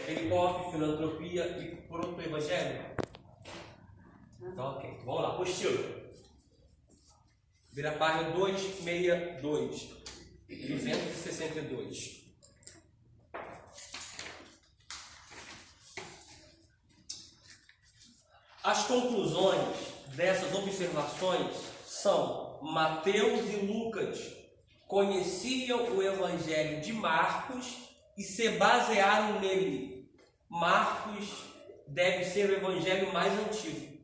Pericope, filantropia e proto-evangelho? Então, ok. Vamos lá, apostila. Vira a página 262. 262. As conclusões dessas observações são: Mateus e Lucas conheciam o Evangelho de Marcos e se basearam nele. Marcos deve ser o Evangelho mais antigo.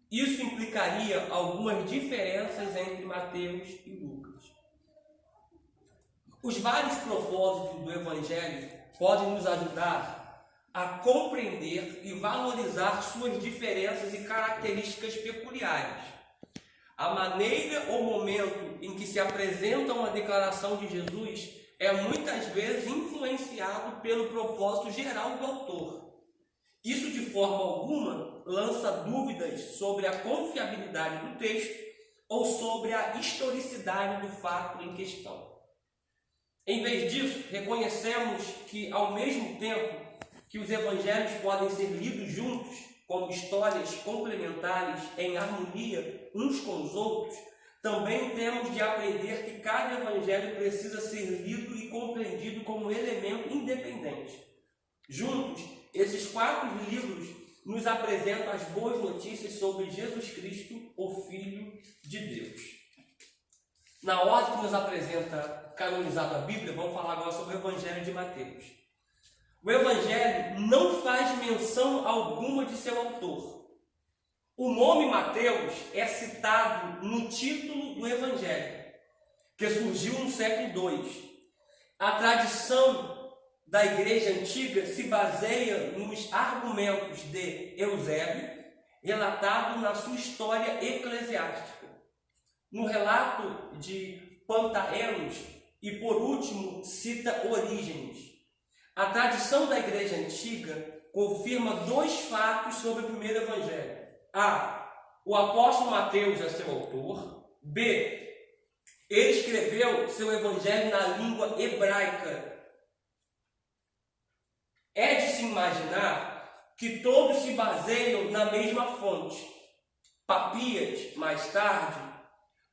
Isso implicaria algumas diferenças entre Mateus e Lucas. Os vários propósitos do Evangelho podem nos ajudar a compreender e valorizar suas diferenças e características peculiares. A maneira ou momento em que se apresenta uma declaração de Jesus é muitas vezes influenciado pelo propósito geral do autor. Isso, de forma alguma, lança dúvidas sobre a confiabilidade do texto ou sobre a historicidade do fato em questão. Em vez disso, reconhecemos que, ao mesmo tempo que os evangelhos podem ser lidos juntos, como histórias complementares em harmonia uns com os outros, também temos de aprender que cada evangelho precisa ser lido e compreendido como elemento independente. Juntos, esses 4 livros nos apresentam as boas notícias sobre Jesus Cristo, o Filho de Deus. Na ordem que nos apresenta canonizado a Bíblia, vamos falar agora sobre o Evangelho de Mateus. O Evangelho não faz menção alguma de seu autor. O nome Mateus é citado no título do Evangelho, que surgiu no século II. A tradição da Igreja Antiga se baseia nos argumentos de Eusébio, relatado na sua história eclesiástica, no relato de Pantaenos e, por último, cita Orígenes. A tradição da Igreja Antiga confirma 2 fatos sobre o primeiro Evangelho. A. O apóstolo Mateus é seu autor. B. Ele escreveu seu Evangelho na língua hebraica. É de se imaginar que todos se baseiam na mesma fonte. Papias, mais tarde,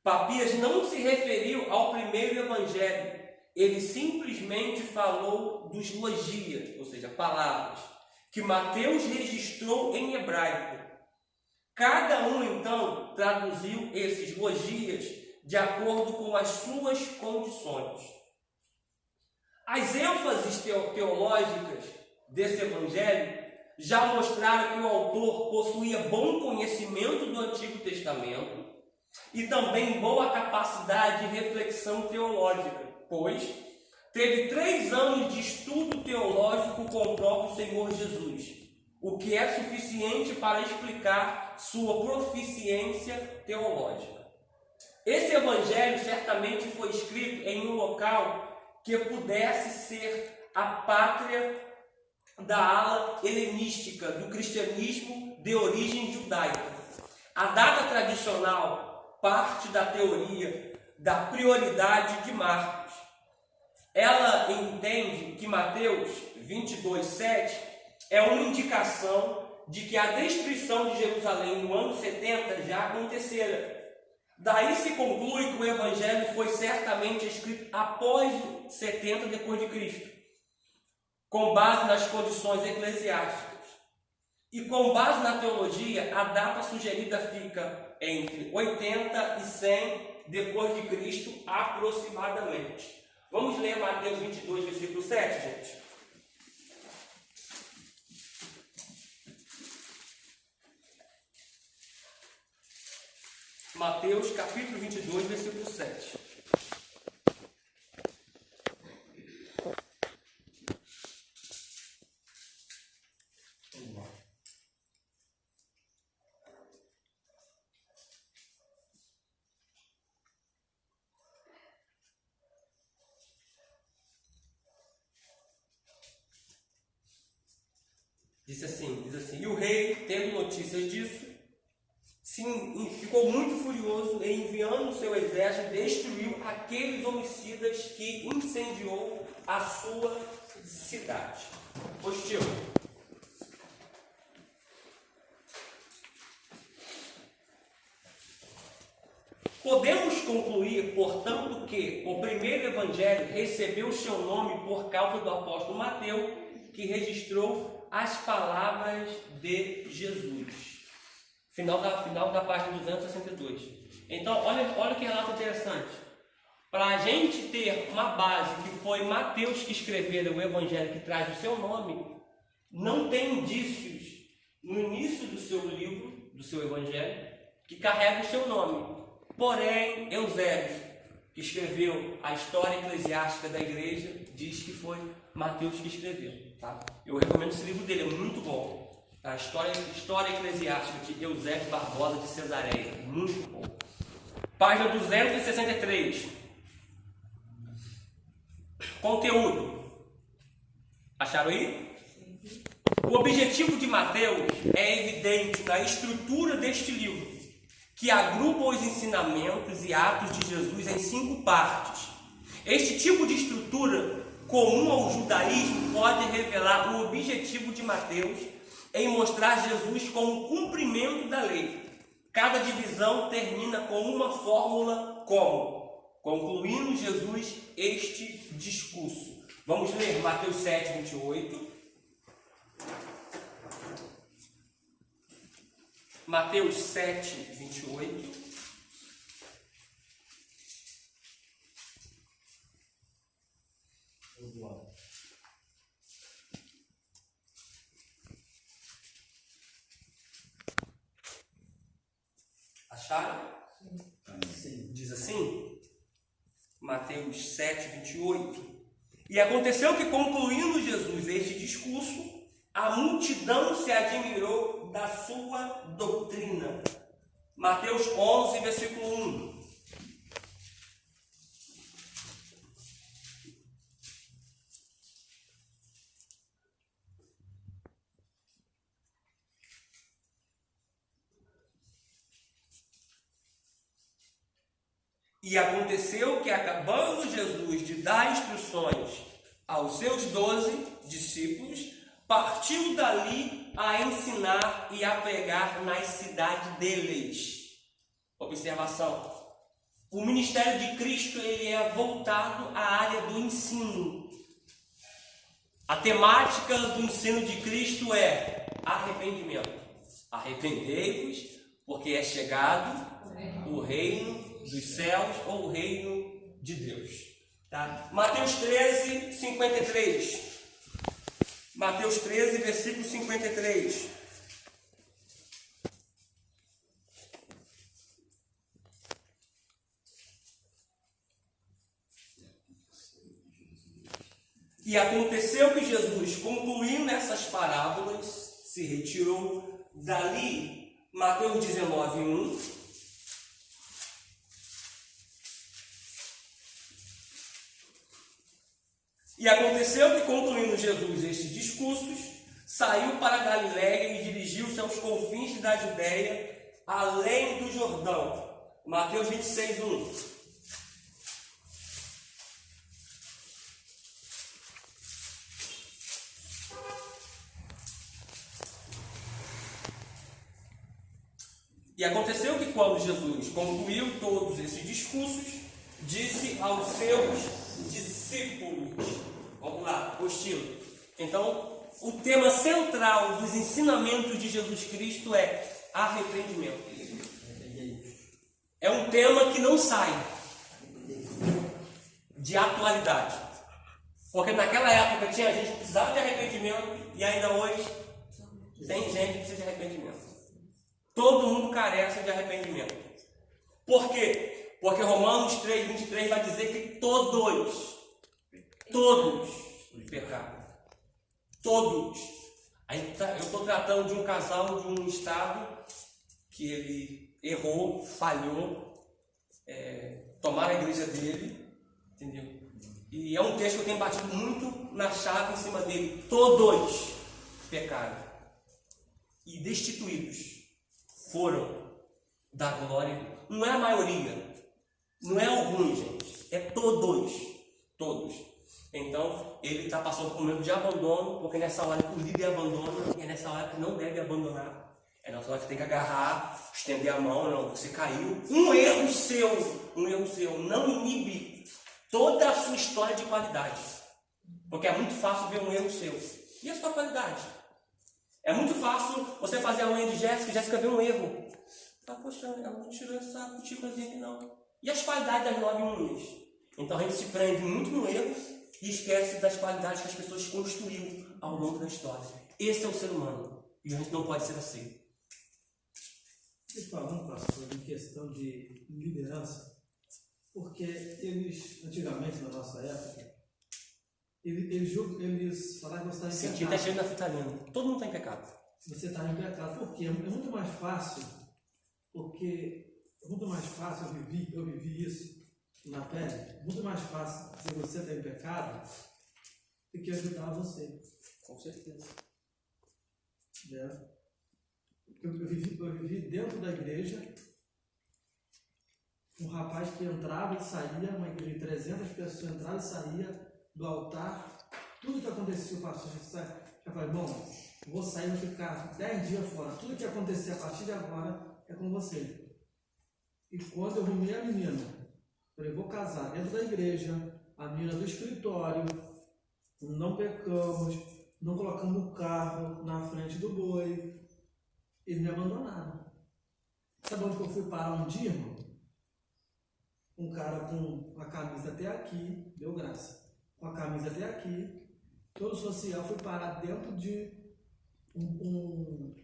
Papias não se referiu ao primeiro Evangelho. Ele simplesmente falou dos logia, ou seja, palavras, que Mateus registrou em hebraico. Cada um, então, traduziu esses logias de acordo com as suas condições. As ênfases teológicas desse Evangelho já mostraram que o autor possuía bom conhecimento do Antigo Testamento e também boa capacidade de reflexão teológica, pois teve 3 anos de estudo teológico com o próprio Senhor Jesus, o que é suficiente para explicar sua proficiência teológica. Esse Evangelho certamente foi escrito em um local que pudesse ser a pátria da ala helenística do cristianismo de origem judaica. A data tradicional parte da teoria da prioridade de Marcos. Ela entende que Mateus 22:7 é uma indicação de que a destruição de Jerusalém no ano 70 já acontecera. Daí se conclui que o Evangelho foi certamente escrito após 70 depois de Cristo, com base nas condições eclesiásticas. E com base na teologia, a data sugerida fica entre 80 e 100 depois de Cristo, aproximadamente. Vamos ler Mateus 22, versículo 7, gente? Mateus, capítulo 22, versículo 7. Diz assim, e o rei, tendo notícias disso, ficou muito furioso e, enviando o seu exército, destruiu aqueles homicidas que incendiou a sua cidade. Postil. Podemos concluir, portanto, que o primeiro evangelho recebeu seu nome por causa do apóstolo Mateus, que registrou as palavras de Jesus. Final da página 262. Então, olha que relato interessante. Para a gente ter uma base que foi Mateus que escreveu o evangelho que traz o seu nome, não tem indícios no início do seu livro, do seu evangelho, que carrega o seu nome. Porém, Eusébio, que escreveu a história eclesiástica da igreja, diz que foi Mateus que escreveu. Tá? Eu recomendo esse livro dele, é muito bom. A história eclesiástica de Eusébio Barbosa de Cesareia, muito bom. Página 263. Conteúdo. Acharam aí? O objetivo de Mateus é evidente na estrutura deste livro, que agrupa os ensinamentos e atos de Jesus em 5 partes. Este tipo de estrutura, comum ao judaísmo, pode revelar o objetivo de Mateus em mostrar Jesus como cumprimento da lei. Cada divisão termina com uma fórmula como: concluindo Jesus este discurso. Vamos ler Mateus 7, 28. Mateus 7, 28. Acharam? Sim. Diz assim, Mateus 7, 28. E aconteceu que, concluindo Jesus este discurso, a multidão se admirou da sua doutrina. Mateus 11, versículo 1. E aconteceu que, acabando Jesus de dar instruções aos seus 12 discípulos, partiu dali a ensinar e a pregar nas cidades deles. Observação. O ministério de Cristo ele é voltado à área do ensino. A temática do ensino de Cristo é arrependimento. Arrependei-vos, porque é chegado o reino dos céus ou o reino de Deus. Tá? Mateus 13, 53. Mateus 13, versículo 53. E aconteceu que Jesus, concluindo essas parábolas, se retirou dali. Mateus 19, 1. E aconteceu que, concluindo Jesus estes discursos, saiu para Galiléia e dirigiu-se aos confins da Judéia, além do Jordão. Mateus 26, 1. E aconteceu que, quando Jesus concluiu todos esses discursos, disse aos seus discípulos. Vamos lá, apostila. Então, o tema central dos ensinamentos de Jesus Cristo é arrependimento. É um tema que não sai de atualidade. Porque naquela época tinha gente que precisava de arrependimento e ainda hoje tem gente que precisa de arrependimento. Todo mundo carece de arrependimento. Por quê? Porque Romanos 3, 23 vai dizer que todos pecaram. Todos. Eu estou tratando de um casal de um estado que ele errou, falhou, tomaram a igreja dele, entendeu? E é um texto que eu tenho batido muito na chave em cima dele. Todos pecaram e destituídos foram da glória. Não é a maioria, não é alguns, gente, é todos. Então, ele está passando por um momento de abandono, porque nessa hora que o líder abandona, e é nessa hora que não deve abandonar. É nessa hora que você tem que agarrar, estender a mão, não, você caiu. Um erro seu não inibe toda a sua história de qualidade. Porque é muito fácil ver um erro seu. E a sua qualidade? É muito fácil você fazer a unha de Jéssica e Jéssica vê um erro. Fala, poxa, ela não tirou essa cutículazinha aqui não. E as qualidades das 9 unhas? Então a gente se prende muito no erro e esquece das qualidades que as pessoas construíram ao longo da história. Esse é o ser humano. E a gente não pode ser assim. Vocês falando, pastor, em questão de liderança, porque eles, antigamente, na nossa época, eles falavam que você está em Sentir está cheio na fitalina. Todo mundo está em pecado. Você está em pecado. Por quê? É muito mais fácil, porque é muito mais fácil, eu vivi isso na pele, é muito mais fácil se você está em pecado do que ajudar você. Com certeza. Né? Eu vivi dentro da igreja, um rapaz que entrava e saía, uma igreja de 300 pessoas entrava e saía do altar, tudo que acontecia, o pastor já falou, irmão, vou sair, vou ficar 10 dias fora, tudo que acontecer a partir de agora é com você. E quando eu arrumei a menina, falei, vou casar dentro da igreja, a menina do escritório, não pecamos, não colocamos o carro na frente do boi, eles me abandonaram. Sabe onde que eu fui parar um dia, irmão? Um cara com a camisa até aqui, deu graça. Com a camisa até aqui, todo social, fui parar dentro de um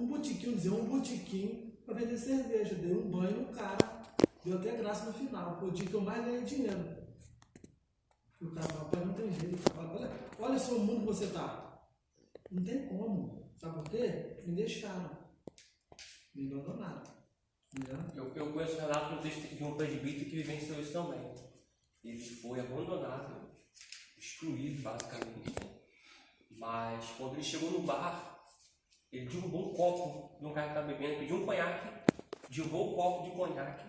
botiquim para vender cerveja. Dei um banho no cara, deu até graça no final. Foi o dia que eu mais ganhei dinheiro. E o cara falou, não tem jeito. Olha só o mundo que você está. Não tem como. Sabe por quê? Me deixaram. Me abandonaram. Eu conheço o relato de um presbítero que vivenciou isso também. Ele foi abandonado, excluído basicamente. Mas quando ele chegou no bar, ele derrubou um copo de um cara que estava bebendo, pediu um conhaque, derrubou o copo de conhaque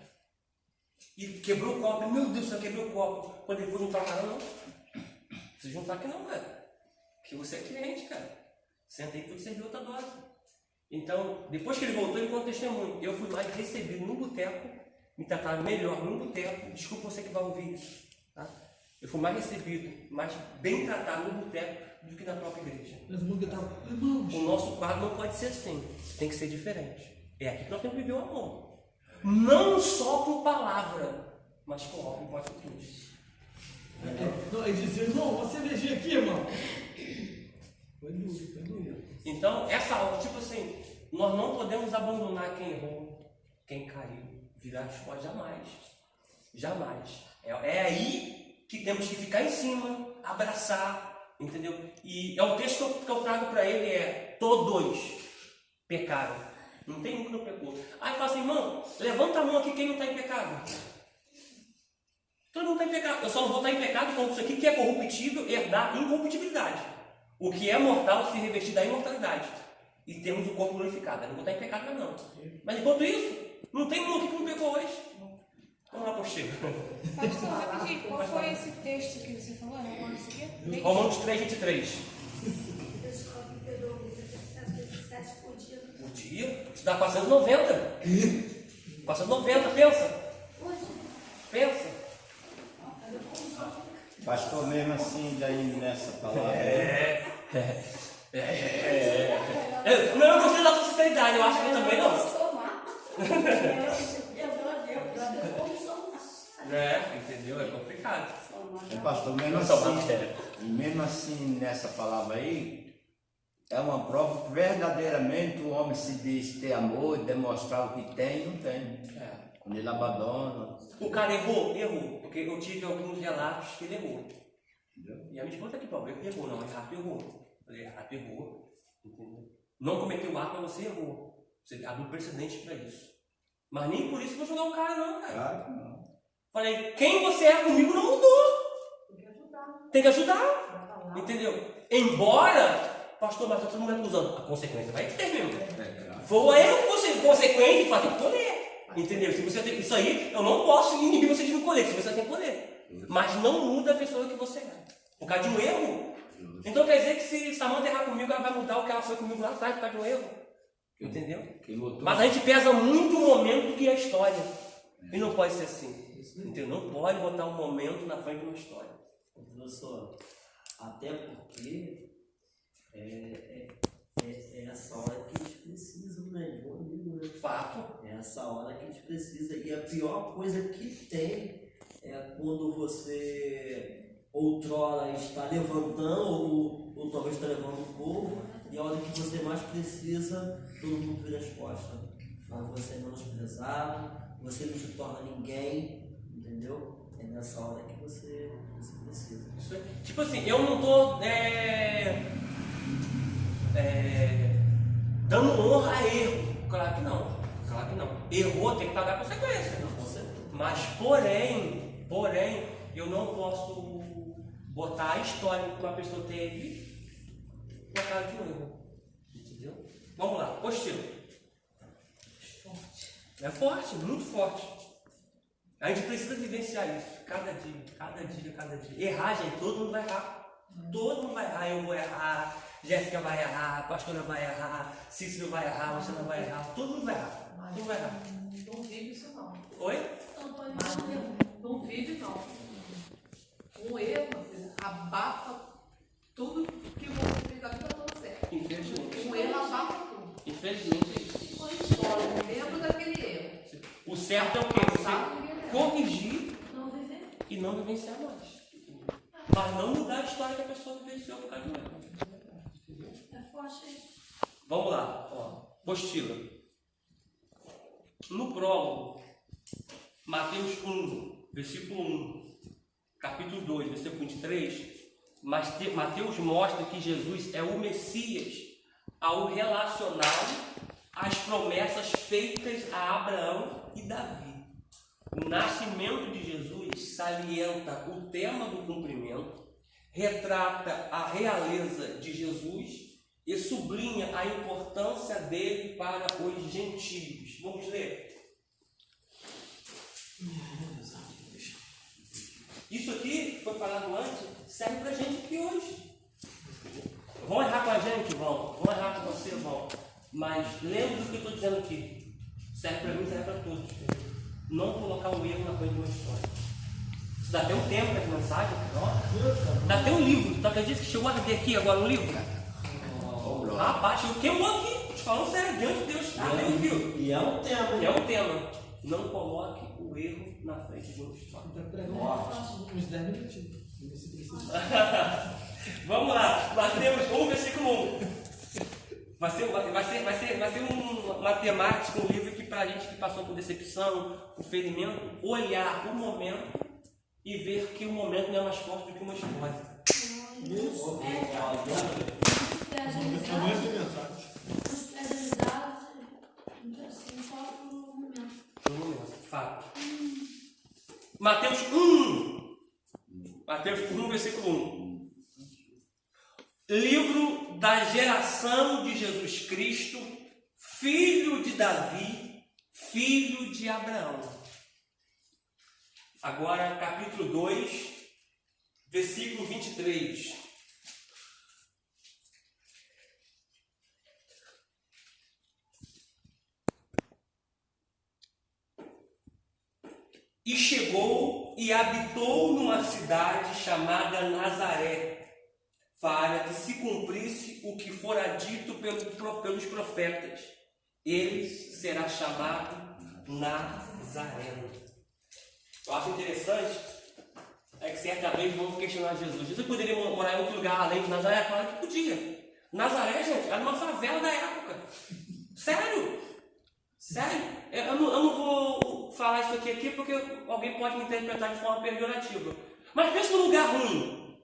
e quebrou o copo. Meu Deus do céu, quebrou o copo. Quando ele foi juntar o cara, não. Você juntar aqui não, cara. Porque você é cliente, cara. Senta aí que você serviu outra dose. Então, depois que ele voltou, ele contou testemunho. Eu fui mais recebido num boteco, me trataram melhor num boteco. Desculpa você que vai ouvir isso. Tá? Eu fui mais recebido, mais bem tratado no boteco do que na própria igreja. O nosso quadro não pode ser assim, tem que ser diferente. É aqui que nós temos que viver o amor. Não só com palavra, mas com obra e atitude. Ele dizia, irmão, você veja aqui, irmão. Foi duro. Então, essa hora, tipo assim, nós não podemos abandonar quem errou, quem caiu, virar as costas, jamais. Jamais. É aí que temos que ficar em cima, abraçar, entendeu? E é o texto que eu trago para ele, todos pecaram. Não tem um que não pecou. Aí fala assim, irmão, levanta a mão aqui quem não está em pecado. Todo mundo está em pecado. Eu só não vou estar em pecado quando isso aqui que é corruptível herdar incorruptibilidade. O que é mortal se revestir da imortalidade. E temos o corpo glorificado. Eu não vou estar em pecado não. Mas enquanto isso, não tem um aqui que não pecou hoje. Vamos lá, postilha. Pastor, rapidinho, qual foi esse texto que você falou? Romanos 3:23. Por dia? Isso dá 490. 490, pensa. Pensa. Pastor, mesmo assim, daí nessa palavra. Não, eu gostei da sua sinceridade, eu acho que eu também não. Entendeu? É complicado. Pastor, mesmo assim, nessa palavra aí, é uma prova que verdadeiramente o homem se diz ter amor e demonstrar o que tem, não tem. Quando ele abandona. O cara errou, porque eu tive alguns relatos que ele errou. Entendeu? E a minha esposa aqui, Paulo, ele errou, não, errado errou. Falei, errado errou, entendeu? Não cometeu o ato, mas você errou. Você abriu precedente para isso. Mas nem por isso eu vou jogar o cara, não, cara. Claro que não. Falei, quem você é comigo não mudou. Tem que ajudar. Entendeu? Embora, pastor, mas todo mundo é acusando. A consequência vai ter mesmo. Foi erro consequente, vai ter que colher. Entendeu? Se você tem isso aí, eu não posso inibir você de me colher, se você tem poder. Mas não muda a pessoa que você é. Por causa de um erro. Então quer dizer que se Samanta errar comigo, ela vai mudar o que ela foi comigo lá atrás por causa de um erro. Entendeu? Que lutou. Mas a gente pesa muito o momento do que a história. E não pode ser assim. Entendeu? Não pode botar um momento na frente de uma história. Professor, até porque é essa hora que eles precisam, né? De um amigo, né? Fato. É essa hora que eles precisam. E a pior coisa que tem é quando você outrora está levantando, ou talvez está levando o povo, e a hora que você mais precisa, todo mundo vira as costas. Mas você é menosprezado, você não se torna ninguém, entendeu? É nessa hora que você precisa. Isso aí. Tipo assim, eu não tô dando honra a erro. Claro que não. Claro que não. Errou, tem que pagar a consequência. Não, com certeza. Mas, porém, eu não posso botar a história que uma pessoa teve na cara de um erro. Entendeu? Vamos lá, postura. É forte, muito forte. A gente precisa vivenciar isso. Cada dia. Errar, gente, todo mundo vai errar. Todo mundo vai errar. Eu vou errar, Jéssica vai errar, a pastora vai errar, Cícero vai errar, você não vai errar. Todo mundo vai errar. Todo mundo vai errar. Não vive isso não. Oi? Não vive não. Um erro, meu filho, abafa tudo que você fez a vida toda certa. Infelizmente. Um erro abafa tudo. Infelizmente é isso. Lembra daquele erro. O certo é o quê? Você corrigir e não vivenciar mais. Mas não mudar a história que a pessoa vivenciou por causa do erro. É forte isso. Vamos lá, ó. Apostila. No prólogo, Mateus 1, versículo 1, capítulo 2, versículo 23, Mateus mostra que Jesus é o Messias ao relacioná-lo às promessas feitas a Abraão e Davi. O nascimento de Jesus salienta o tema do cumprimento, retrata a realeza de Jesus e sublinha a importância dele para os gentios. Vamos ler? Isso aqui foi falado antes, serve para a gente aqui hoje. Vão errar com a gente? Vão errar com você? Vão. Mas lembre do que eu estou dizendo aqui. Serve para mim, serve para todos. Não colocar um erro na frente de uma história. Isso dá até um tempo para a mensagem. Dá até um livro. Tu acredita que chegou a arder aqui agora um livro? Rapaz, chegou queimou aqui. Te falando sério, diante de Deus. E é um tema. É um tema. Não coloque o erro na frente de uma história. Então, pregando uns 10 minutinhos. Vamos lá. Mateus 1, versículo 1. Vai ser uma temática, um livro que para a gente que passou por decepção, por ferimento, olhar o momento e ver que o momento não é mais forte do que uma história. Fato. Mateus 1, versículo 1. Livro da geração de Jesus Cristo, filho de Davi, filho de Abraão. Agora, capítulo 2, versículo 23. E chegou e habitou numa cidade chamada Nazaré, para que se cumprisse o que fora dito pelos profetas. Ele será chamado Nazareno. Eu acho interessante é que certa vez vamos questionar Jesus. Jesus poderia morar em outro lugar além de Nazaré? Claro que podia. Nazaré, gente, era uma favela da época. Sério? Eu não vou falar isso aqui porque alguém pode me interpretar de forma pejorativa. Mas pensa num lugar ruim.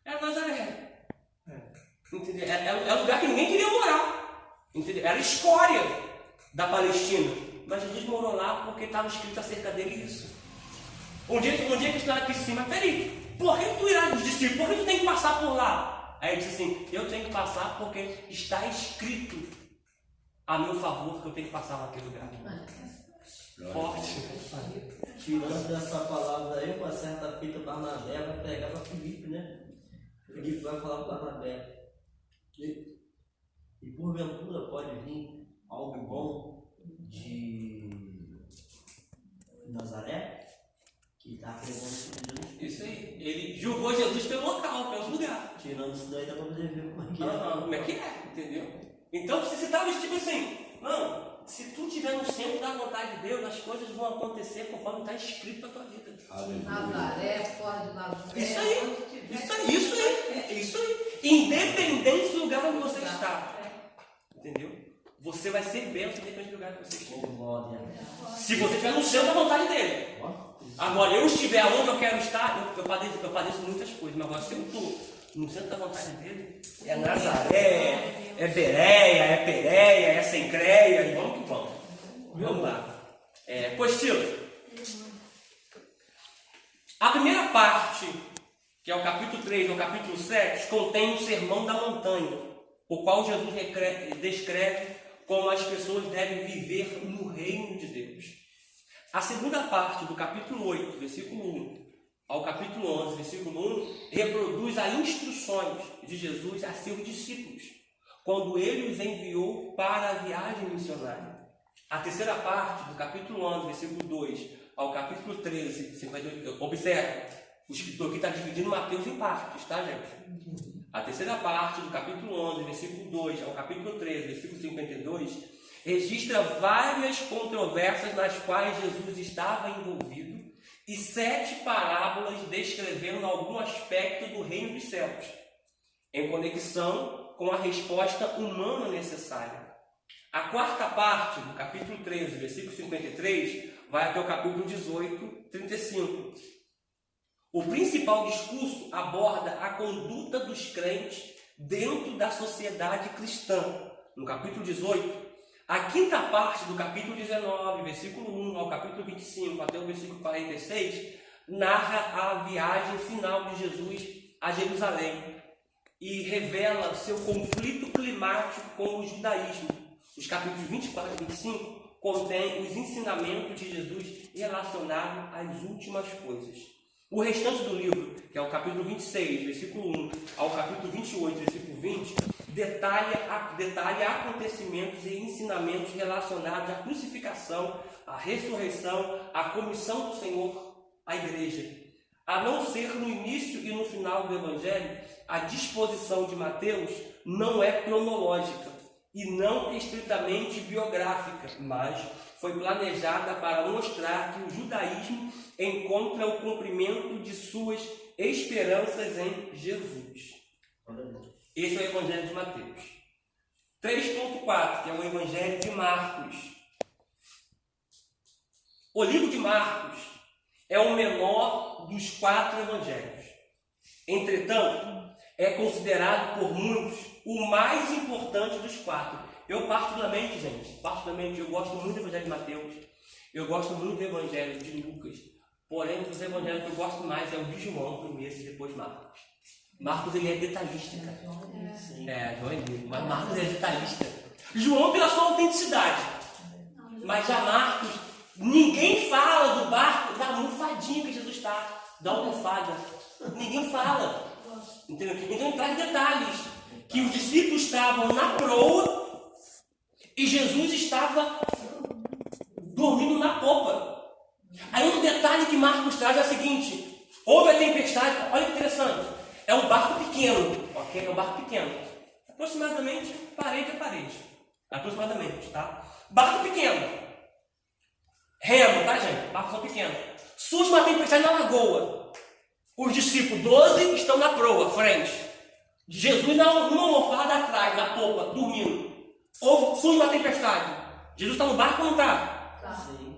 Era Nazaré. Entendeu? É um lugar que ninguém queria morar. Entendeu? Era a escória da Palestina. Mas Jesus morou lá porque estava escrito acerca dele isso. Um dia que estava aqui assim, mas peraí, por que tu irá nos discípulos? Por que tu tem que passar por lá? Aí ele disse assim, eu tenho que passar porque está escrito a meu favor que eu tenho que passar naquele lugar. Forte. Tirando dessa palavra aí, uma certa feita Barnabé vai pregar para Filipe, né? Filipe vai falar para Barnabé. E porventura pode vir algo bom de Nazaré, que está pregando Jesus. Isso aí. Ele julgou Jesus pelo local, pelo lugar. Tirando isso daí dá para poder ver como é que é. Como é que é, entendeu? Então, se você estava tipo assim, mano, se tu estiver no centro da vontade de Deus, as coisas vão acontecer conforme está escrito na tua vida. Nazaré, fora de Nazaré. Isso aí, isso aí. Independente do lugar onde você está. Entendeu? Você vai ser bênção independente do lugar que você estiver. Se você estiver no centro da vontade dele. Agora, eu estiver onde eu quero estar, eu padeço muitas coisas, mas agora se eu estou no centro da vontade dele, é Nazaré, é Bereia, é Pereia, é Sencreia, e vamos que vamos. Vamos lá. Postila. A primeira parte, que é o capítulo 3 ou capítulo 7, contém o sermão da montanha, o qual Jesus descreve como as pessoas devem viver no reino de Deus. A segunda parte do capítulo 8, versículo 1, ao capítulo 11, versículo 1, reproduz as instruções de Jesus a seus discípulos, quando ele os enviou para a viagem missionária. A terceira parte do capítulo 11, versículo 2, ao capítulo 13, 52, observe, o escritor aqui está dividindo Mateus em partes, tá, gente? A terceira parte do capítulo 11, versículo 2, ao capítulo 13, versículo 52, registra várias controvérsias nas quais Jesus estava envolvido e 7 parábolas descrevendo algum aspecto do reino dos céus, em conexão com a resposta humana necessária. A quarta parte do capítulo 13, versículo 53, vai até o capítulo 18, 35. O principal discurso aborda a conduta dos crentes dentro da sociedade cristã. No capítulo 18, a quinta parte do capítulo 19, versículo 1 ao capítulo 25 até o versículo 46, narra a viagem final de Jesus a Jerusalém e revela seu conflito climático com o judaísmo. Os capítulos 24 e 25 contêm os ensinamentos de Jesus relacionados às últimas coisas. O restante do livro, que é o capítulo 26, versículo 1 ao capítulo 28, versículo 20, detalha acontecimentos e ensinamentos relacionados à crucificação, à ressurreição, à comissão do Senhor à igreja. A não ser no início e no final do Evangelho, a disposição de Mateus não é cronológica e não estritamente biográfica, mas foi planejada para mostrar que o judaísmo encontra o cumprimento de suas esperanças em Jesus. Esse é o Evangelho de Mateus. 3.4, que é o Evangelho de Marcos. O livro de Marcos é o menor dos 4 evangelhos. Entretanto, é considerado por muitos o mais importante dos 4. Eu particularmente, eu gosto muito do Evangelho de Mateus. Eu gosto muito do Evangelho de Lucas. Porém, dos evangelhos que eu gosto mais é o de João primeiro e depois Marcos. Marcos, ele é detalhista, cara. João é lindo, mas Marcos é detalhista. João pela sua autenticidade. Mas já Marcos, ninguém fala do barco, da almofadinha que Jesus está. Da almofada. Ninguém fala. Entendeu? Então ele traz detalhes. Que os discípulos estavam na proa e Jesus estava dormindo na popa. Aí outro detalhe que Marcos traz é o seguinte: houve a tempestade, olha que interessante, é um barco pequeno, ok? É um barco pequeno, aproximadamente parede a parede, aproximadamente, tá? Barco pequeno, remo, tá, gente? Barcos são pequenos. Surge uma tempestade na lagoa, os discípulos 12 estão na proa, frente, Jesus numa almofada atrás, na popa, dormindo. Surge uma tempestade, Jesus está no barco ou não está?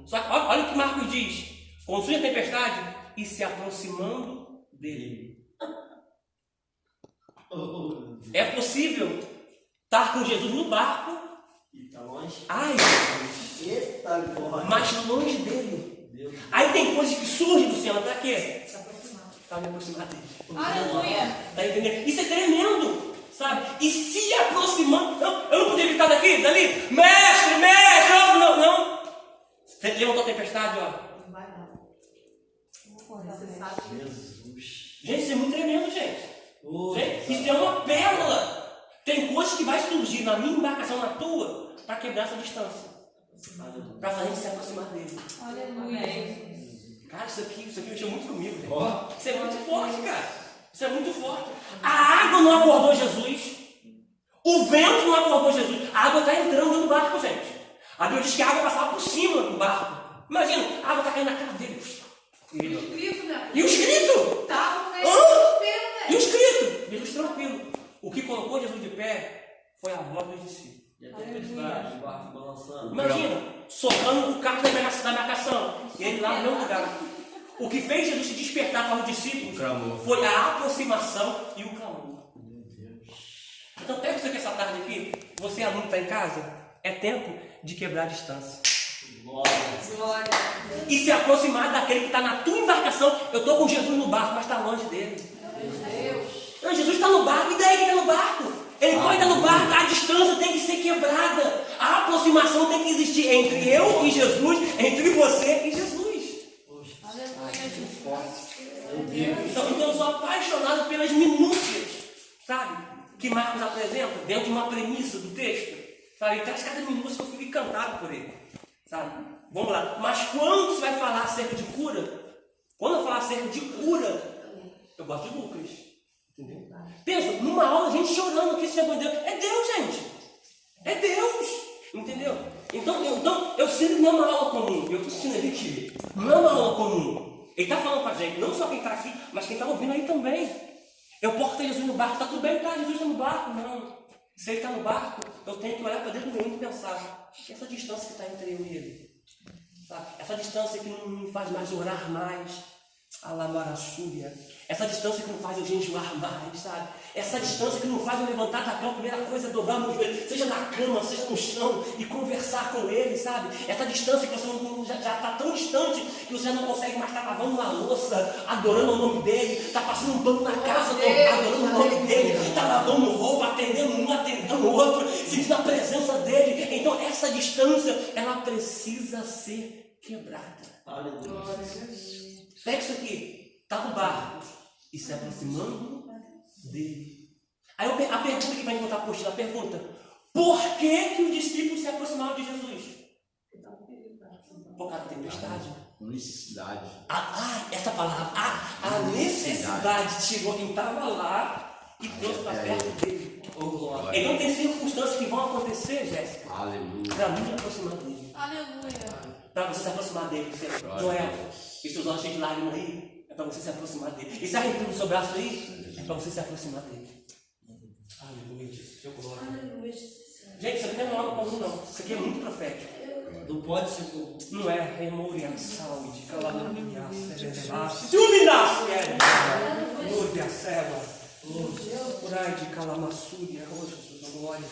Só que olha o que Marcos diz: quando surge a tempestade e se aproximando dele. É possível estar com Jesus no barco E tá longe. Eita, mas longe dele. Aí tem coisas que surgem do céu, para quê? Se aproximar. Para me aproximar dele. Aleluia. Tá entendendo? Isso é tremendo, sabe? E se aproximando, eu não podia evitar daqui, dali, mestre, não. Você levantou a tempestade, ó. Não vai não. Jesus. Gente, isso é muito tremendo, gente. Gente, isso é uma pérola Tem coisas que vai surgir na minha embarcação, na tua, para quebrar essa distância. Para fazer a gente se aproximar dele. Aleluia. Cara, isso aqui mexeu muito comigo. Gente. Isso é muito forte, cara. Isso é muito forte. A água não acordou Jesus. O vento não acordou Jesus. A água está entrando no barco, gente. A Bíblia diz que a água passava por cima do barco. Imagina, a água está caindo na cara dele. E o escrito? Tava meio E o escrito? Jesus tranquilo. O que colocou Jesus de pé foi a voz dos discípulos. E a tempestade, o barco balançando. Imagina, socando o carro da embarcação. E ele lá no mesmo lugar. O que fez Jesus se despertar para os discípulos foi a aproximação e o clamor. Então pega isso aqui essa tarde aqui. Você aluno que está em casa, é tempo de quebrar a distância. Glória. E se aproximar daquele que está na tua embarcação. Eu estou com Jesus no barco, mas está longe dele. Não, Jesus está no barco, e daí que está no barco? Ele pode estar no barco, a distância tem que ser quebrada. A aproximação tem que existir entre eu e Jesus, entre você e Jesus. Então eu sou apaixonado pelas minúcias, sabe? Que Marcos apresenta dentro de uma premissa do texto. Sabe? Ele traz cada minúcia que eu fico encantado por ele. Sabe? Vamos lá. Mas quando você vai falar acerca de cura, quando eu falar acerca de cura, eu gosto de Lucas. Entendeu? Pensa, numa aula, a gente chorando aqui, se Deus. É Deus, gente. É Deus. Entendeu? Então eu sinto que não é uma aula comum. Eu estou assistindo ele aqui. Não é uma aula comum. Ele está falando com a gente, não só quem está aqui, mas quem está ouvindo aí também. Eu posso ter Jesus no barco, está tudo bem, tá? Jesus está no barco, não. Se ele está no barco, eu tenho que olhar para dentro do meu e pensar, essa distância que está entre eu e ele, sabe? Essa distância que não me faz mais orar mais, alamarasúria. Essa distância que não faz eu jejuar mais, sabe? Essa distância que não faz eu levantar da cama, a primeira coisa é dobrar meus joelhos, seja na cama, seja no chão, e conversar com ele, sabe? Essa distância que você já está tão distante que você já não consegue mais estar lavando uma louça, adorando o nome dele, está passando um pano na casa, adorando o nome dele, está lavando roupa, atendendo um, atendendo o outro, sentindo a presença dele. Então essa distância, ela precisa ser quebrada. Aleluia. Pega isso aqui, está no barco e se aproximando dele. Aí a pergunta que vai encontrar a apostila, a pergunta: por que os discípulos se aproximaram de Jesus? Por causa da tempestade. Necessidade. Essa palavra, a necessidade chegou quem estava lá e trouxe para perto dele. Então tem circunstâncias que vão acontecer, Jéssica, Aleluia. para mim aproximar dele. Aleluia. Para você se aproximar dele. Joel, e seus olhos cheios de lágrimas aí, é para você se aproximar dele. E se arrepende do seu braço aí, é para você se aproximar dele. Aleluia, seu glória. Gente, isso aqui não é uma aula comum, não. Isso aqui é muito profético. Não pode ser. Não é remoria saúde, calamoria, iluminasse, glória, cela, curai de calamassúria, oh Jesus, a glória.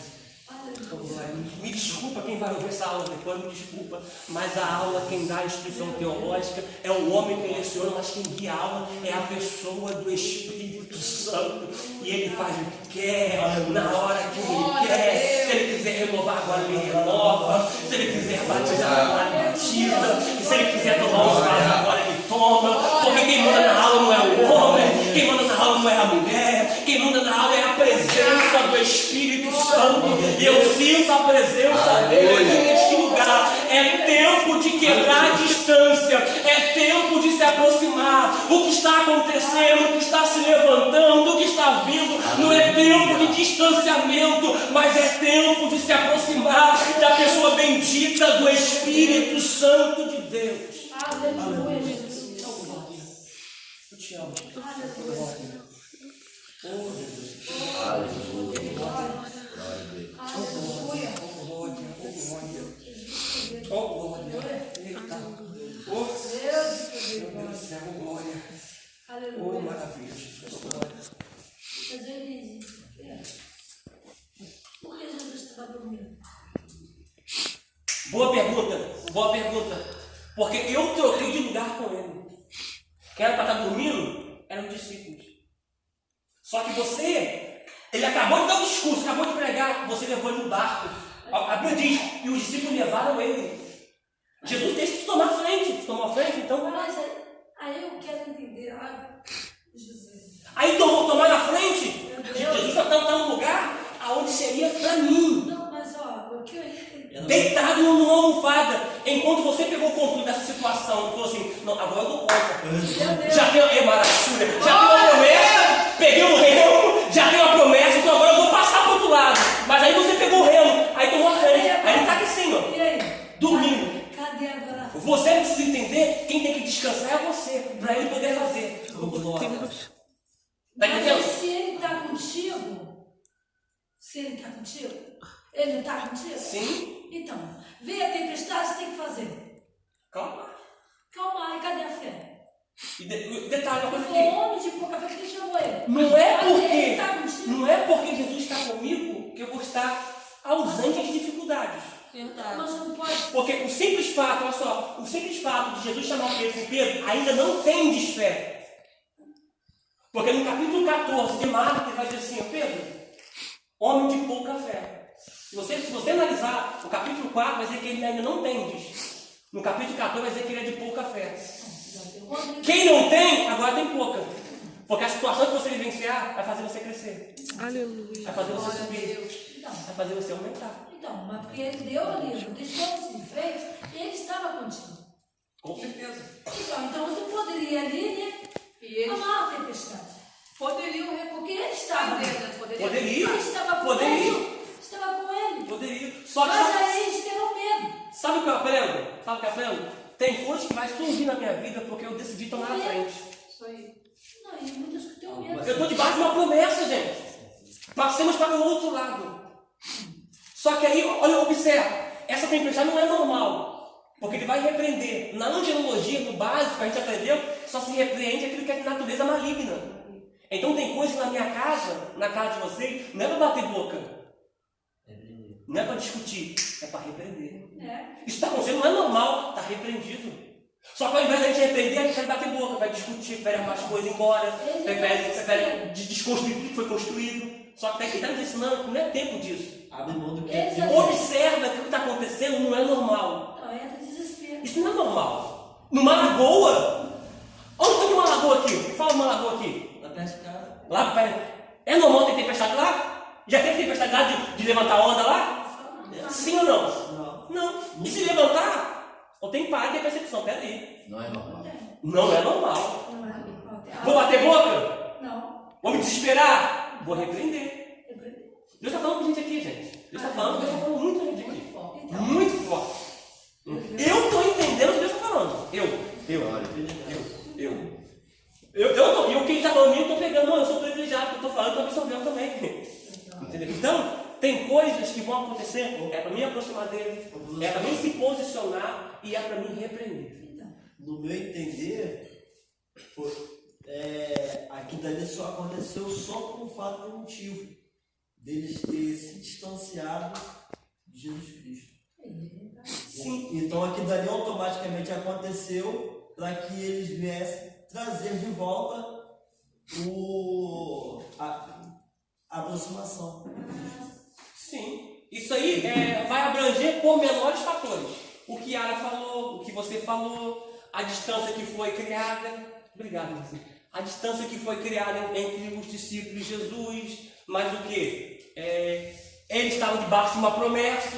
Me desculpa quem vai ouvir essa aula depois, me desculpa, mas a aula, quem dá a instrução teológica é o homem que leciona, mas quem guia a aula é a pessoa do Espírito Santo, e ele faz o que quer, na hora que ele quer. Se ele quiser renovar agora, ele renova. Se ele quiser batizar agora, ele batiza. E se ele quiser tomar os vasos agora, ele toma. Porque quem manda na aula não é o homem, quem manda na aula não é a mulher, quem manda na aula é a presença do Espírito Santo. E eu sinto a presença dele aqui neste lugar. É tempo de quebrar a distância, é tempo de se aproximar. O que está acontecendo, o que está se levantando, o que está vindo, não é tempo de distanciamento, mas é tempo de se aproximar da pessoa bendita do Espírito Santo de Deus. Aleluia, Jesus. Eu te amo. Aleluia. Oh, Jesus. Aleluia. Aleluia. Oh, glória. Eita. Oh, meu Deus do céu, glória. Oh, Aleluia. maravilha, Jesus. Glória. Mas Eliseu, por que Jesus estava dormindo? Boa pergunta. Porque eu troquei de lugar com ele. Quem era para estar dormindo eram os discípulos. Só que ele acabou de dar um discurso, acabou de pregar, você levou ele no barco. A Bíblia diz, e os discípulos levaram ele. Jesus deixa de tomar frente. Tomou a frente, então. Mas aí eu quero entender. Jesus. Aí tomar na frente. Jesus está num lugar onde seria para mim. Não, mas ó, o que eu... Deitado numa almofada, enquanto você pegou o controle dessa situação e falou assim, não, agora eu dou conta. Já tenho maravilha, já tenho uma promessa, peguei o remo, já tenho uma promessa, então agora eu vou passar para o outro lado. Mas aí você pegou o remo, aí tomou a frente, aí ele está aqui assim, ó, E aí? dormindo. Cadê agora? Você precisa entender, quem tem que descansar é você, para ele poder fazer. Tá Mas entendendo? se ele está contigo, ele não está contigo? Sim. Então, veio a tempestade, você tem que fazer. Calma. Calma aí, cadê a fé? E detalhe, uma coisa Foi o aqui. homem de pouca fé que ele chamou ele. Não é Cadê? Ele porque, tá contigo? não é porque Jesus está comigo que eu vou estar ausente às dificuldades. Mas não pode. Porque o simples fato, olha só, o simples fato de Jesus chamar Pedro de Pedro ainda não tem desfé. Porque no capítulo 14 de Marcos ele vai dizer assim, Pedro, homem de pouca fé. Se você analisar o capítulo 4, vai dizer que ele ainda não tem diz. No capítulo 14 vai dizer que ele é de pouca fé. Quem não tem, agora tem pouca. Porque a situação que você vivenciar vai fazer você crescer. Aleluia. Vai fazer você subir. Então, Vai fazer você aumentar. mas porque ele deu ali, deixou você de frente, ele estava contigo. Com certeza. Então você poderia ir ali, né? E eles Amar a tempestade. poderiam Porque ele estava. Poderia. Ele estava com Poderia. ele. Estava com ele. Poderia. Só que Mas aí eles tiveram medo. sabe o que eu aprendo? Sabe o que eu aprendo? Tem coisas que vai surgir na minha vida porque eu decidi tomar a frente. Isso aí. Não, e muitas que têm medo. Eu estou debaixo de uma promessa, gente. Passemos para o outro lado. Só que aí, olha, observa. Essa tempestade não é normal. Porque ele vai repreender. Na angelologia, no básico, a gente aprendeu, só se repreende aquilo que é de natureza maligna. Então tem coisas na minha casa, na casa de vocês, não é para bater boca. Não é para discutir, é para repreender. Isso está acontecendo, não é normal, está repreendido. Só que ao invés de a gente repreender, a gente vai bater boca, vai discutir, prefere arrumar as coisas embora, prefere desconstruir tudo que foi construído. Só que quem está nos ensinando que não é tempo disso. Abre mão do que Eles é Observa que o que está acontecendo não é normal. Não, entra desespero. Isso não é normal. Numa lagoa, onde tem uma lagoa aqui? Me fala uma lagoa aqui. na pescada. Lá perto. É normal ter tempestade lá? Já teve tempestade lá de levantar onda lá? Sim ou não? Não. Não. E se levantar, eu tenho que parar de ter percepção. Pera aí. Não é normal. Não é normal. Não é. Vou bater boca? Não. Vou me desesperar? Vou repreender. Deus está falando com a gente aqui, gente. Deus está falando muito com a gente aqui. Muito forte. Eu estou entendendo o que Deus está falando. E o que ele está falando, eu estou pegando. Não, eu sou privilegiado, eu estou falando, estou absorvendo também. Entendeu? Então, tem coisas que vão acontecer, é para mim aproximar dele, é para mim se posicionar e é para mim repreender. No meu entender, aquilo dali só aconteceu só por um fato de motivo deles ter se distanciado de Jesus Cristo. Sim. Então aquilo dali automaticamente aconteceu para que eles viessem trazer de volta a aproximação. Sim. Isso aí vai abranger por menores fatores. O que Yara falou, o que você falou, a distância que foi criada. Obrigado, Marcinho. A distância que foi criada entre os discípulos de Jesus, mas o que? Eles estavam debaixo de uma promessa,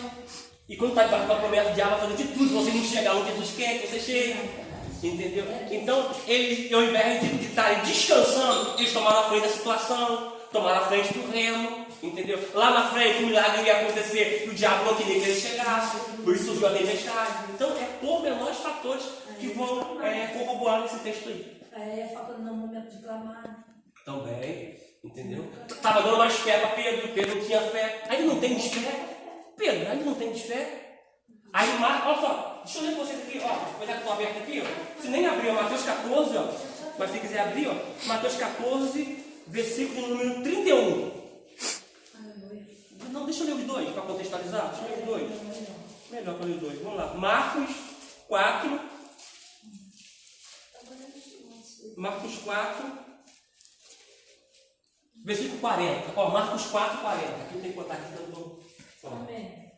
e quando está debaixo de uma promessa, o diabo vai fazer de tudo, você não chegar onde Jesus quer que você chegue. Entendeu? Então, eles, ao invés de estarem descansando, eles tomaram a frente da situação, tomaram a frente do remo. Entendeu? Lá na frente o milagre ia acontecer e o diabo não queria que ele chegasse, por isso surgiu a tempestade. Então é por menores fatores que vão corroborar nesse texto aí. Falta no momento de clamar. Também, entendeu? Estava dando mais fé para Pedro, Pedro não tinha fé. Aí não tem desfé. Pedro, aí não tem desfé. Aí Marcos, olha só, deixa eu ler com vocês aqui, ó. Vou dar com o aberto aqui, ó. Se nem abriu, Mateus 14, ó. Mas se quiser abrir, ó. Mateus 14, versículo número 31. Não, deixa eu ler os dois para contextualizar. Deixa eu ler os dois. Melhor para ler os dois. Vamos lá. Marcos 4. Marcos 4. Versículo 40. Ó, Marcos 4, 40. Aqui tem que botar aqui dando. Amém.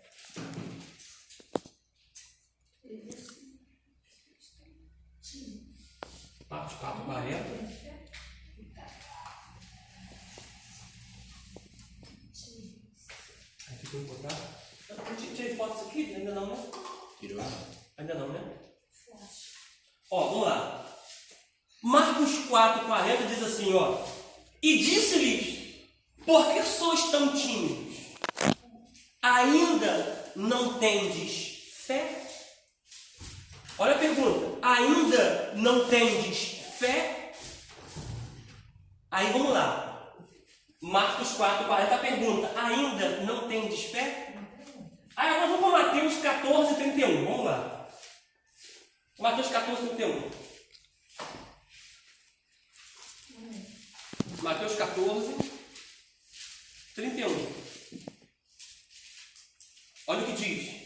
Marcos 4, 40. Desculpa, tá? Eu tirei fotos aqui? Ainda não, né? Tirou? Ainda não, né? Ó, vamos lá. Marcos 4,40 diz assim, ó. E disse-lhes, por que sois tão tímidos? Ainda não tendes fé? Olha a pergunta. Ainda não tendes fé? Aí vamos lá. Marcos 4,40 pergunta. Ainda não tendes fé? Aí agora vamos para Mateus 14,31. Vamos lá. Mateus 14,31. Mateus 14,31. Olha o que diz.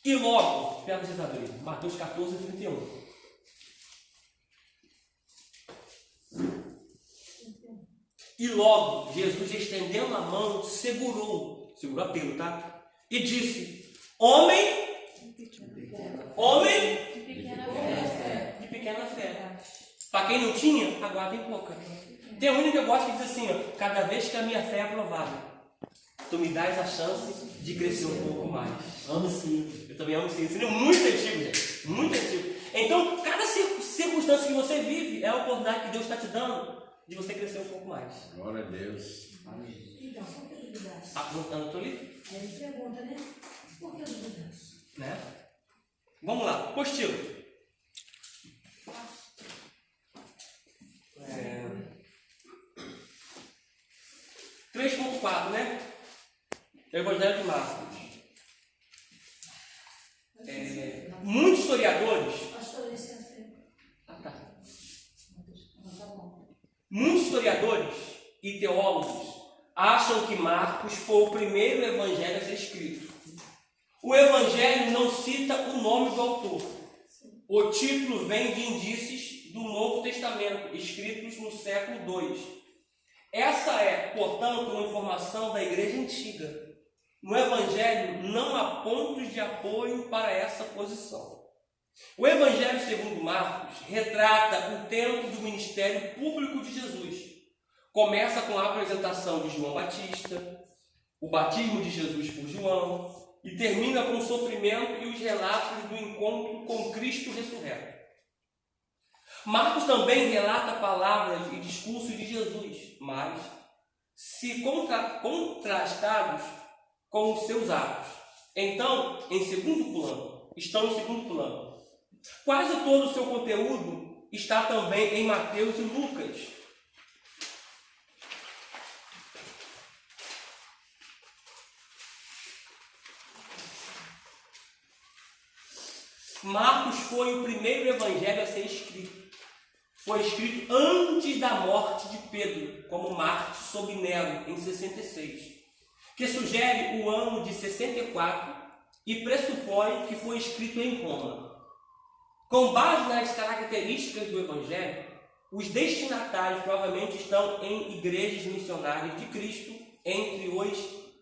E logo, pega vocês abrir. Mateus 14,31. E logo, Jesus, estendendo a mão, segurou a Pedro, tá? E disse: homem de pequena fé. Para quem não tinha, agora tem pouca. Tem um que eu gosto que diz assim, ó, cada vez que a minha fé é aprovada, tu me dás a chance de crescer um pouco mais. Amo sim. Eu também amo sim. Isso é muito antigo, gente. Muito antigo. Então, cada circunstância que você vive é a oportunidade que Deus está te dando de você crescer um pouco mais. Glória a Deus. Então, por que duvidaste? Eu estou ali? Ele pergunta, né? Por que duvidaste? Né? Vamos lá. Positivo. 3.4, né? Evangelho de Marcos. Muitos historiadores. Pastor, licença. Tá. Tá bom. Muitos historiadores e teólogos acham que Marcos foi o primeiro evangelho a ser escrito. O evangelho não cita o nome do autor. O título vem de indícios do Novo Testamento, escritos no século II. Essa é, portanto, uma informação da igreja antiga. No evangelho não há pontos de apoio para essa posição. O evangelho segundo Marcos retrata o tempo do ministério público de Jesus. Começa com a apresentação de João Batista, o batismo de Jesus por João, e termina com o sofrimento e os relatos do encontro com Cristo ressurreto. Marcos também relata palavras e discursos de Jesus, mas se contrastados com os seus atos. Então, estão em segundo plano. Quase todo o seu conteúdo está também em Mateus e Lucas. Marcos foi o primeiro evangelho a ser escrito. Foi escrito antes da morte de Pedro, como Marte sob Nero, em 66, que sugere o ano de 64 e pressupõe que foi escrito em Roma. Com base nas características do evangelho, os destinatários provavelmente estão em igrejas missionárias de Cristo entre os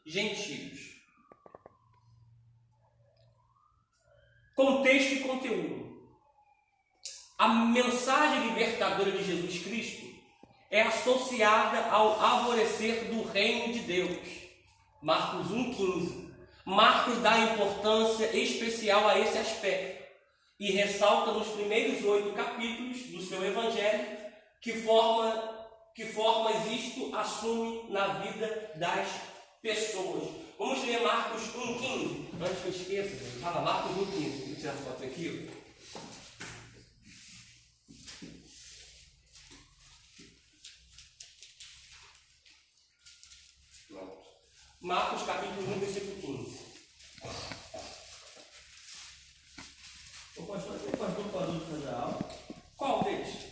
gentios. Contexto e conteúdo. A mensagem libertadora de Jesus Cristo é associada ao alvorecer do reino de Deus. Marcos 1,15. Marcos dá importância especial a esse aspecto e ressalta nos primeiros 8 capítulos do seu evangelho que formas isto assume na vida das pessoas. Vamos ler Marcos 1,15. Antes que eu esqueça, fala Marcos 1,15. Vou tirar a foto aqui. Marcos capítulo 1, versículo 15. O pastor parou de fazer aula? Qual deles?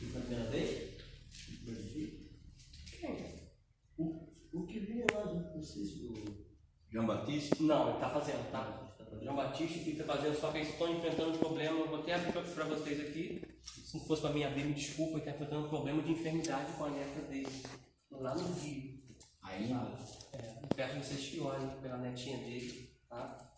Na primeira vez? Quem? O que vinha lá, não sei se do... João Batista? Não, ele está fazendo, tá? João Batista fica fazendo, só que eles estão enfrentando um problema. Eu vou até abrir para vocês aqui. Se não fosse para mim abrir, me desculpa, ele está enfrentando um problema de enfermidade com a neta dele, lá no Rio. Ainda? Peço que vocês que olhem pela netinha dele, tá?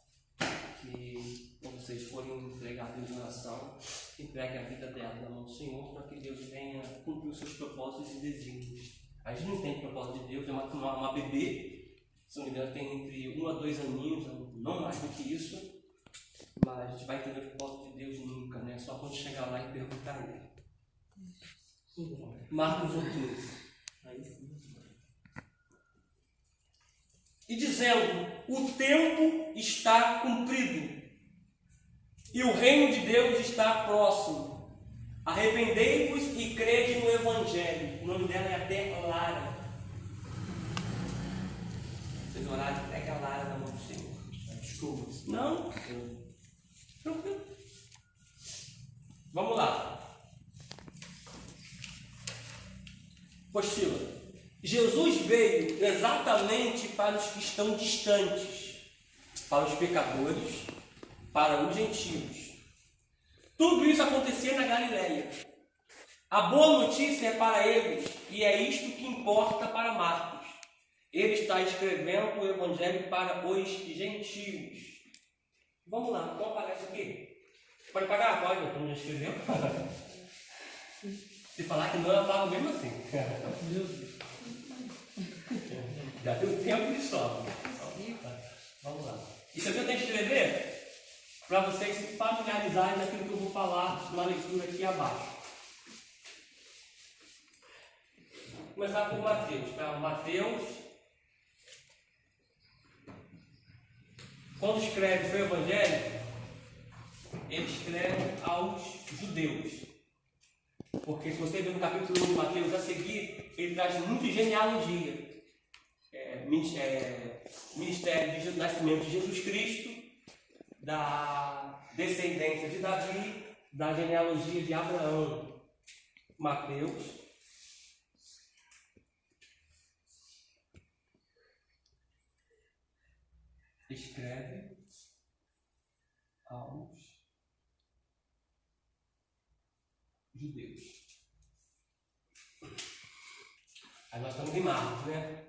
Que quando vocês forem entregar a Deus em oração, entregue a vida dela na mão do Senhor, para que Deus venha cumprir os seus propósitos e desígnios. A gente não entende o propósito de Deus, é uma bebê, se não me engano, tem entre 1 a 2 aninhos, não mais do que isso, mas a gente vai entender o propósito de Deus nunca, né? Só quando chegar lá e perguntar a Ele. Marcos 1,15. Aí sim. E dizendo: o tempo está cumprido e o reino de Deus está próximo. Arrependei-vos e crede no Evangelho. O nome dela é até Lara. Vocês oraram, pega a Lara na mão do Senhor. Desculpa. Não? Tranquilo. Vamos lá. Apostila. Jesus veio exatamente para os que estão distantes, para os pecadores, para os gentios. Tudo isso acontecia na Galileia. A boa notícia é para eles, e é isto que importa para Marcos. Ele está escrevendo o Evangelho para os gentios. Vamos lá, então aparece aqui. Pode pagar? Pode, como já escreveu. Se falar que não, eu pago mesmo assim. Meu Deus. Já tem um tempo de sobra. Vamos lá. Isso aqui eu tenho que escrever para vocês se familiarizarem daquilo que eu vou falar na leitura aqui abaixo. Vou começar por Mateus, tá? Mateus, quando escreve o seu Evangelho, ele escreve aos judeus. Porque se você ver no capítulo 1 de Mateus a seguir, ele traz muito genealogia. Ministério de nascimento de Jesus Cristo, da descendência de Davi, da genealogia de Abraão. Mateus escreve aos judeus. Aí nós estamos em Marcos, né?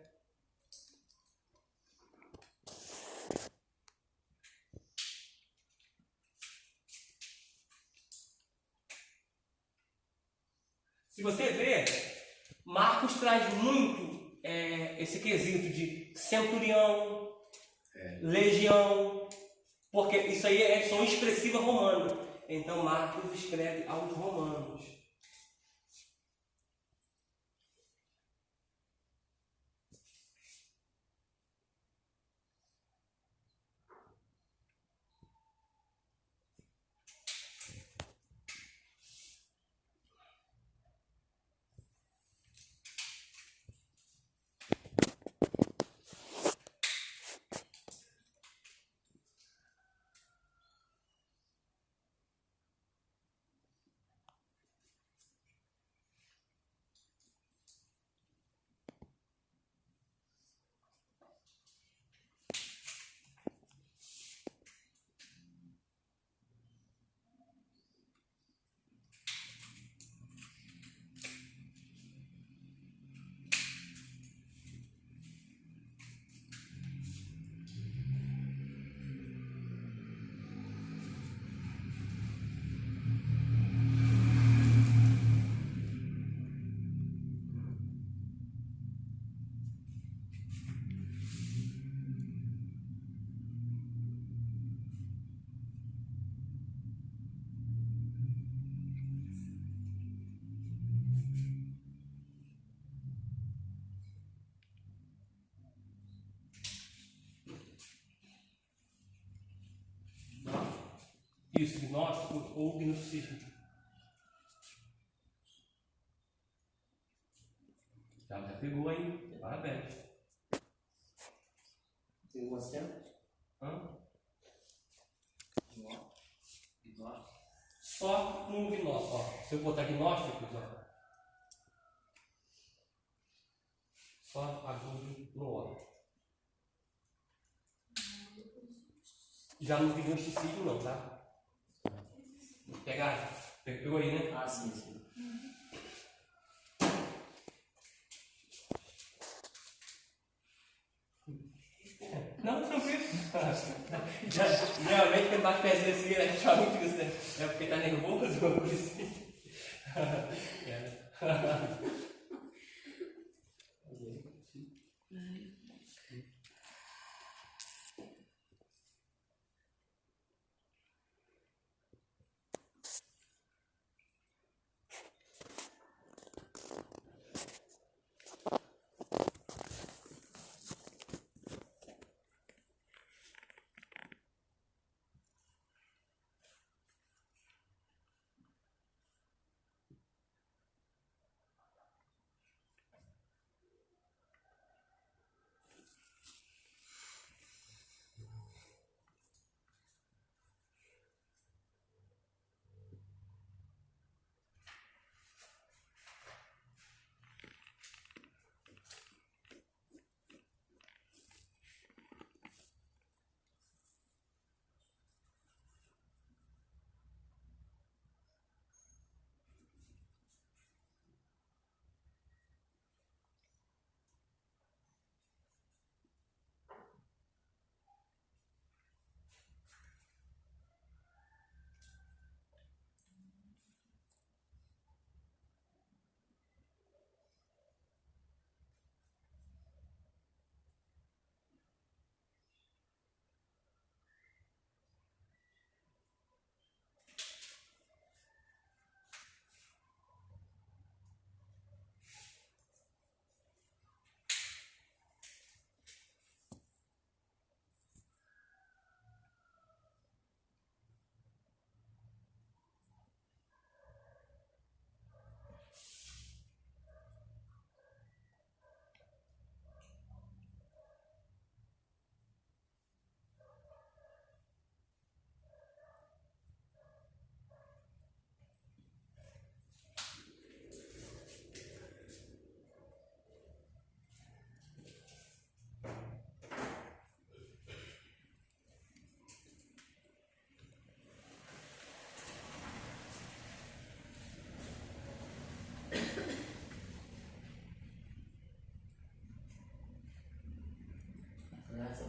Se você ver, Marcos traz muito esse quesito de centurião, legião, porque isso aí são expressivas romanas. Então Marcos escreve aos romanos. Isso, gnóstico ou gnosticismo. Já pegou aí? Parabéns. Tem um acento? Hã? Só no gnóstico. Ó, se eu botar gnósticos, ó, só ajude no ó. Já não tem gnosticismo não, tá? Pegaram? Pegou aí, né? Ah, sim, sim. Não, tranquilo. Geralmente quando bate pezinho assim, a gente fala muito isso, né? É porque tá nervoso, uma coisa assim.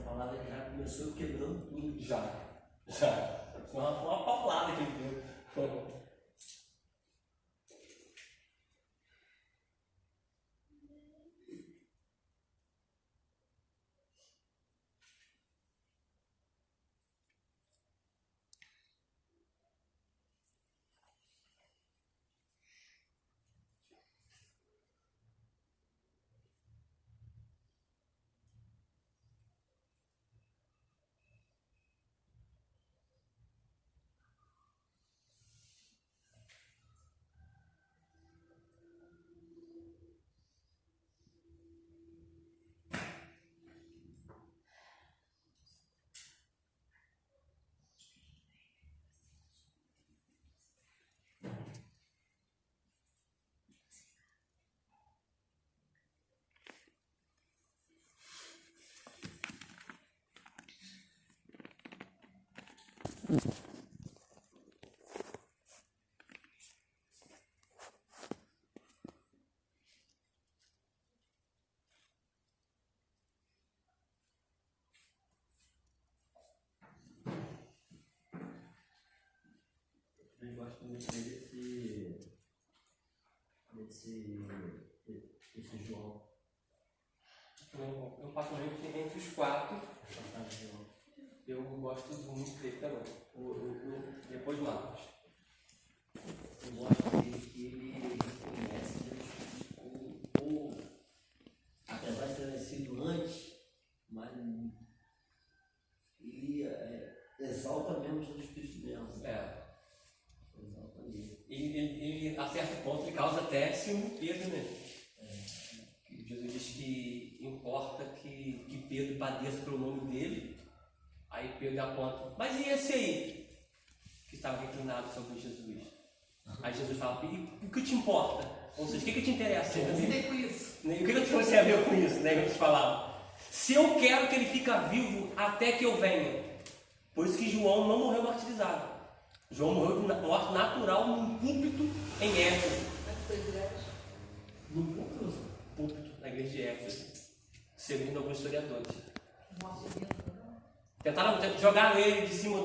palavra já começou quebrando tudo. Já. Foi uma paulada que ele deu. Eu gosto muito desse João. Eu passo muito entre os quatro. Eu gosto muito dele também. Depois Marcos. Eu gosto dele que ele reconhece Jesus Cristo como povo. Apesar de ter nascido antes, mas ele exalta mesmo Jesus Cristo mesmo. Exalta ele. Ele, a certo ponto, ele causa até ciúme Pedro, né? Jesus diz que importa que Pedro padeça pelo nome dele. Aí Pedro aponta, mas e esse aí? Que estava reclinado sobre Jesus. Aí Jesus fala, e o que te importa? Ou seja, o que te interessa? Você tem com isso. O que você a ver com isso, né? Que eu te falava. Se eu quero que ele fique vivo até que eu venha. Por isso que João não morreu martirizado. João morreu de morte natural num púlpito em Éfeso. Num púlpito na igreja de Éfeso. Segundo alguns historiadores. Tentaram jogar ele de cima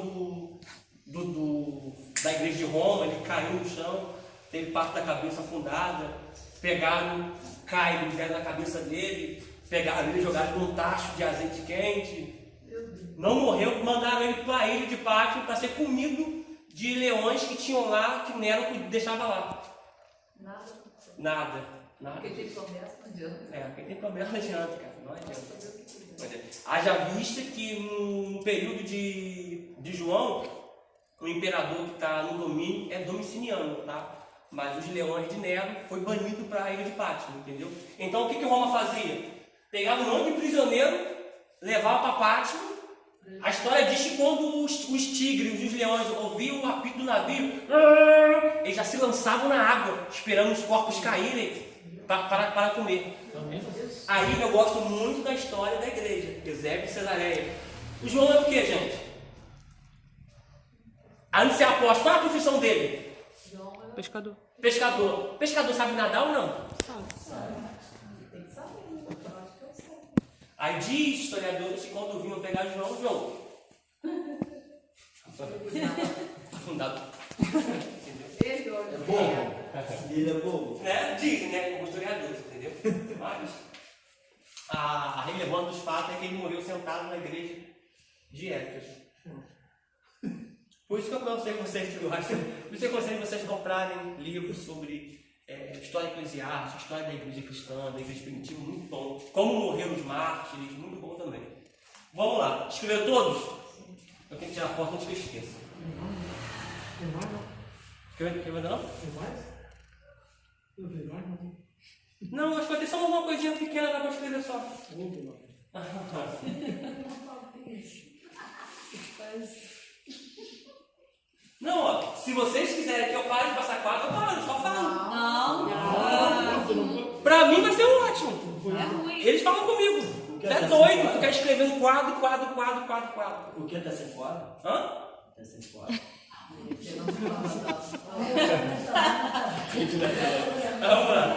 da igreja de Roma, ele caiu no chão, teve parte da cabeça afundada, pegaram Caio, deram na cabeça dele, pegaram ele e jogaram num tacho de azeite quente. Não morreu, mandaram ele para a ilha de Pátio para ser comido de leões que tinham lá, que Nero deixava lá. Nada. Quem tem promessa não adianta. Quem tem promessa não adianta, cara. Não adianta. Haja vista que no período de João, o imperador que está no domínio é Domiciano, tá? Mas os leões de Nero foi banido para a ilha de Pátio, entendeu? Então o que Roma fazia? Pegava um monte de prisioneiro, levava para Pátio. A história diz que quando os tigres, os leões ouviam o apito do navio, eles já se lançavam na água, esperando os corpos caírem para comer. Aí eu gosto muito da história da igreja, Eusébio de Cesareia. O João é o que, gente? Antes de ser apóstolo, qual é a profissão dele? Pescador. Pescador. Pescador sabe nadar ou não? Aí diz historiadores que quando vinham pegar João, afundado. Ele É bobo. Ele é bobo. Dizem, né? Como historiadores, entendeu? Mas a relevância dos fatos é que ele morreu sentado na igreja de Éfeso. Por isso que eu aconselho vocês, por isso que eu aconselho vocês comprarem livros sobre história eclesiástica, história da igreja cristã, da igreja primitiva, muito bom. Como morreram os mártires, muito bom também. Vamos lá, escreveu todos? Eu tenho que tirar foto antes que eu esqueça. Tem mais, não? Escreveu não? Tem mais? Eu vi mais, não. Não, acho que vai ter só uma coisinha pequena para escrever só. Não, ó, se vocês quiserem que eu pare de passar quadro, eu paro, só falo. Não. Pra mim vai ser ótimo. É ruim. Eles falam comigo. Você é doido ficar escrevendo quadro. O que é dessa fora? Hã? Dessa fora. Vamos lá.